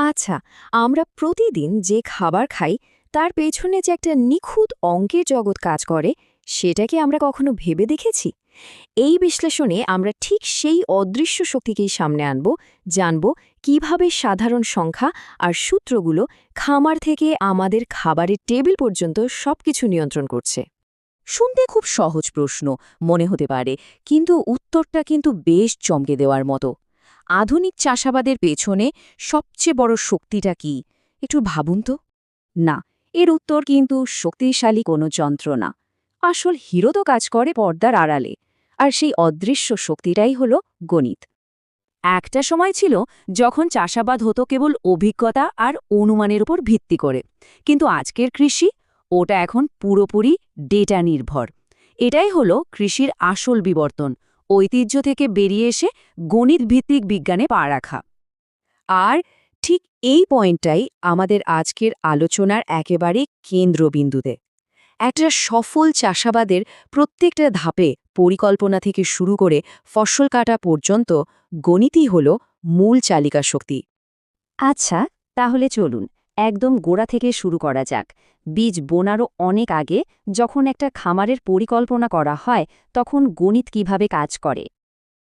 আচ্ছা, আমরা প্রতিদিন যে খাবার খাই তার পেছনে যে একটা নিখুঁত অঙ্কের জগৎ কাজ করে সেটা কি আমরা কখনো ভেবে দেখেছি? এই বিশ্লেষণে আমরা ঠিক সেই অদৃশ্য শক্তিকেই সামনে আনব, জানব কিভাবে সাধারণ সংখ্যা আর সূত্রগুলো খামার থেকে আমাদের খাবারের টেবিল পর্যন্ত সবকিছু নিয়ন্ত্রণ করছে। শুনতে খুব সহজ প্রশ্ন মনে হতে পারে, কিন্তু উত্তরটা কিন্তু বেশ চমকে দেওয়ার মতো। আধুনিক চাষাবাদের পেছনে সবচেয়ে বড় শক্তিটা কি, একটু ভাবুন তো। না, এর উত্তর কিন্তু শক্তিশালী কোনো যন্ত্র না। আসল হিরো তো কাজ করে পর্দার আড়ালে, আর সেই অদৃশ্য শক্তিটাই হলো গণিত। একটা সময় ছিল যখন চাষাবাদ হতো কেবল অভিজ্ঞতা আর অনুমানের উপর ভিত্তি করে, কিন্তু আজকের কৃষি, ওটা এখন পুরোপুরি ডেটা নির্ভর। এটাই হলো কৃষির আসল বিবর্তন, ঐতিহ্য থেকে বেরিয়ে এসে গণিত ভিত্তিক বিজ্ঞানে পা রাখা। আর ঠিক এই পয়েন্টটাই আমাদের আজকের আলোচনার একেবারে কেন্দ্রবিন্দুতে। একটা সফল চাষাবাদের প্রত্যেকটা ধাপে, পরিকল্পনা থেকে শুরু করে ফসল কাটা পর্যন্ত, গণিতই হল মূল চালিকা শক্তি। আচ্ছা, তাহলে চলুন একদম গোড়া থেকে শুরু করা যাক। বীজ বোনারও অনেক আগে, যখন একটা খামারের পরিকল্পনা করা হয়, তখন গণিত কিভাবে কাজ করে।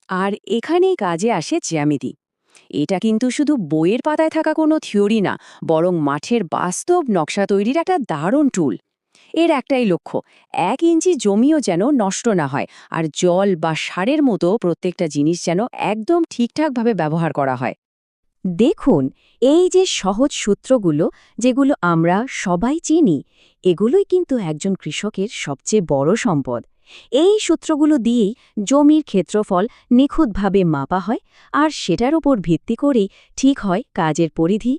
আর এখানেই কাজে আসে জ্যামিতি। এটা কিন্তু শুধু বইয়ের পাতায় থাকা কোনো থিওরি না, বরং মাঠের বাস্তব নকশা তৈরির একটা দারুণ টুল। এর একটাই লক্ষ্য, 1 ইঞ্চি জমিও যেন নষ্ট না হয়, আর জল বা সারের মতো প্রত্যেকটা জিনিস যেন একদম ঠিকঠাকভাবে ব্যবহার করা হয়। দেখুন, এই যে সহজ সূত্রগুলো, যেগুলো আমরা সবাই চিনি, এগুলোই কিন্তু একজন কৃষকের সবচেয়ে বড় সম্পদ। এই সূত্রগুলো দিয়েই জমির ক্ষেত্রফল নিখুঁতভাবে মাপা হয়, আর সেটার উপর ভিত্তি করেই ঠিক হয় কাজের পরিধি।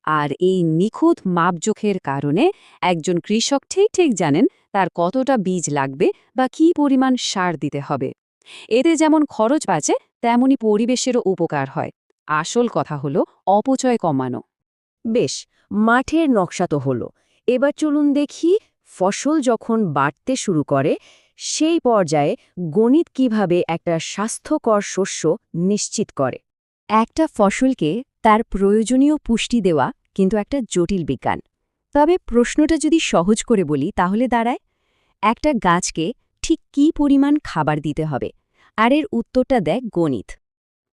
আর এই নিখুঁত মাপজোখের কারণে একজন কৃষক ঠিক ঠিক জানেন তার কতটা বীজ লাগবে বা কী পরিমাণ সার দিতে হবে। এতে যেমন খরচ বাঁচে, তেমনি পরিবেশেরও উপকার হয়। আসল কথা হলো অপচয় কমানো। বেশ, মাঠের নকশা তো হলো। এবার চলুন দেখি, ফসল যখন বাড়তে শুরু করে সেই পর্যায়ে গণিত কিভাবে একটা স্বাস্থ্যকর শস্য নিশ্চিত করে। একটা ফসলকে তার প্রয়োজনীয় পুষ্টি দেওয়া কিন্তু একটা জটিল বিজ্ঞান। তবে প্রশ্নটা যদি সহজ করে বলি তাহলে দাঁড়ায়, একটা গাছকে ঠিক কী পরিমাণ খাবার দিতে হবে, আর এর উত্তরটা দেয় গণিত।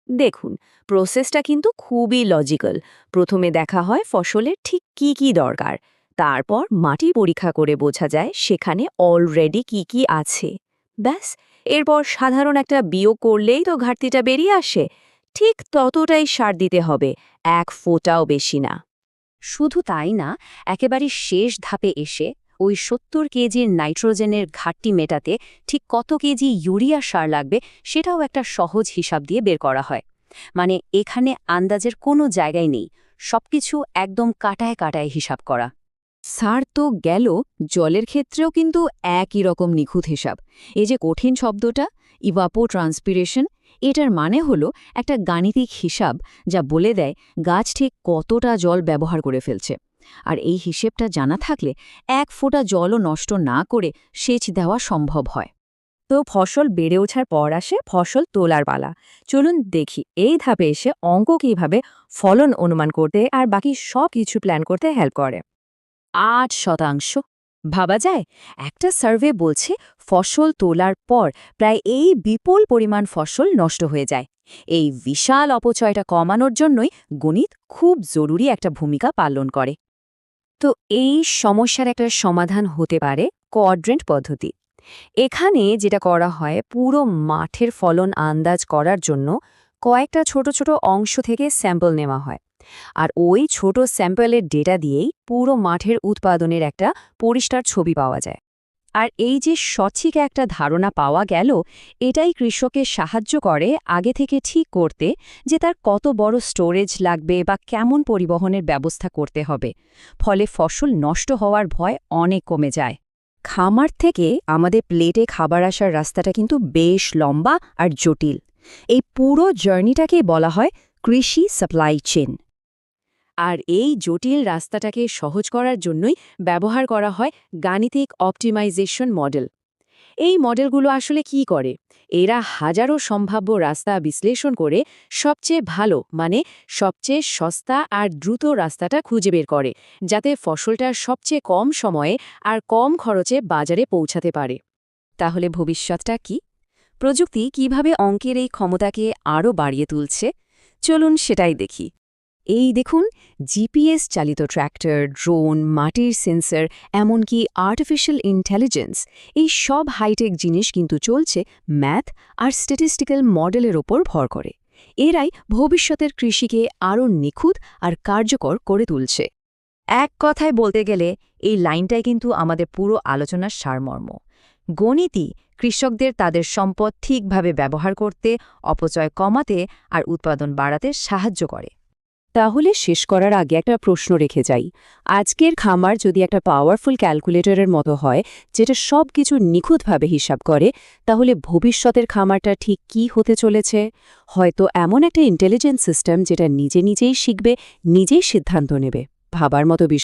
দেখুন, প্রসেসটা কিন্তু খুবই লজিক্যাল। প্রথমে দেখা হয় ফসলের ঠিক কি কি দরকার, তারপর মাটি পরীক্ষা করে বোঝা যায় সেখানে অলরেডি কি কি আছে। ব্যাস, এরপর সাধারণ একটা বিয়োগ করলেই তো ঘাটতিটা বেরিয়ে আসে। ঠিক ততটাই সার দিতে হবে, 1 ফোঁটাও বেশি না। শুধু তাই না, একেবারে শেষ ধাপে এসে ওই ৭০ কেজির নাইট্রোজেনের ঘাটতি মেটাতে ঠিক কত কেজি ইউরিয়া সার লাগবে সেটাও একটা সহজ হিসাব দিয়ে বের করা হয়। মানে এখানে আন্দাজের কোনো জায়গায় নেই, সবকিছু একদম কাটায় কাটায় হিসাব করা। সার তো গেল, জলের ক্ষেত্রেও কিন্তু একই রকম নিখুঁত হিসাব। এই যে কঠিন শব্দটা ইভাপোট্রান্সপিরেশন, এটার মানে হলো একটা গাণিতিক হিসাব যা বলে দেয় গাছ ঠিক কতটা জল ব্যবহার করে ফেলছে। আর এই হিসেবটা জানা থাকলে 1 ফোঁটা জলও নষ্ট না করে সেচ দেওয়া সম্ভব হয়। তো ফসল বেড়ে ওঠার পর আসে ফসল তোলার পালা। চলুন দেখি এই ধাপে এসে অঙ্ক কিভাবে ফলন অনুমান করতে আর বাকি সব কিছু প্ল্যান করতে হেল্প করে। 8%। ভাবা যায়, একটা সার্ভে বলছে ফসল তোলার পর প্রায় এই বিপুল পরিমাণ ফসল নষ্ট হয়ে যায়। এই বিশাল অপচয়টা কমানোর জন্যই গণিত খুব জরুরি একটা ভূমিকা পালন করে। তো এই সমস্যার একটা সমাধান হতে পারে কোয়াড্রেন্ট পদ্ধতি। এখানে যেটা করা হয়, পুরো মাঠের ফলন আন্দাজ করার জন্য কয়েকটা ছোট ছোট অংশ থেকে স্যাম্পল নেওয়া হয়, আর ওই ছোট স্যাম্পলের ডেটা দিয়েই পুরো মাঠের উৎপাদনের একটা পরিষ্কার ছবি পাওয়া যায়। আর এই যে সঠিক একটা ধারণা পাওয়া গেল, এটাই কৃষকের সাহায্য করে আগে থেকে ঠিক করতে যে তার কত বড় স্টোরেজ লাগবে বা কেমন পরিবহনের ব্যবস্থা করতে হবে। ফলে ফসল নষ্ট হওয়ার ভয় অনেক কমে যায়। খামার থেকে আমাদের প্লেটে খাবার আসার রাস্তাটা কিন্তু বেশ লম্বা আর জটিল। এই পুরো জার্নিটাকেই বলা হয় কৃষি সাপ্লাই চেইন। আর এই জটিল রাস্তাটাকে সহজ করার জন্যই ব্যবহার করা হয় গাণিতিক অপটিমাইজেশন মডেল। এই মডেলগুলো আসলে কি করে? এরা হাজারো সম্ভাব্য রাস্তা বিশ্লেষণ করে সবচেয়ে ভালো সবচেয়ে সস্তা আর দ্রুত রাস্তাটা খুঁজে বের করে, যাতে ফসলটা সবচেয়ে কম সময়ে আর কম খরচে বাজারে পৌঁছাতে পারে। তাহলে ভবিষ্যৎটা কি? প্রযুক্তি কিভাবে অঙ্কের এই ক্ষমতাকে আরও বাড়িয়ে তুলছে? চলুন সেটাই দেখি। এই দেখুন, জিপিএস চালিত ট্র্যাক্টর, ড্রোন, মাটির সেন্সর, এমনকি আর্টিফিশিয়াল ইন্টেলিজেন্স, এই সব হাইটেক জিনিস কিন্তু চলছে ম্যাথ আর স্ট্যাটিস্টিক্যাল মডেলের ওপর ভর করে। এরাই ভবিষ্যতের কৃষিকে আরও নিখুঁত আর কার্যকর করে তুলছে। এক কথায় বলতে গেলে এই লাইনটাই কিন্তু আমাদের পুরো আলোচনার সারমর্ম। গণিতই কৃষকদের তাদের সম্পদ ঠিকভাবে ব্যবহার করতে, অপচয় কমাতে আর উৎপাদন বাড়াতে সাহায্য করে। তাহলে শেষ করার আগে একটা প্রশ্ন রেখে যাই। আজকের খামার যদি একটা পাওয়ারফুল ক্যালকুলেটরের মতো হয়, যেটা সব কিছু নিখুঁতভাবে হিসাব করে, তাহলে ভবিষ্যতের খামারটা ঠিক কী হতে চলেছে? হয়তো এমন একটা ইন্টেলিজেন্ট সিস্টেম যেটা নিজেই শিখবে, নিজেই সিদ্ধান্ত নেবে। ভাবার মতো বিষয়।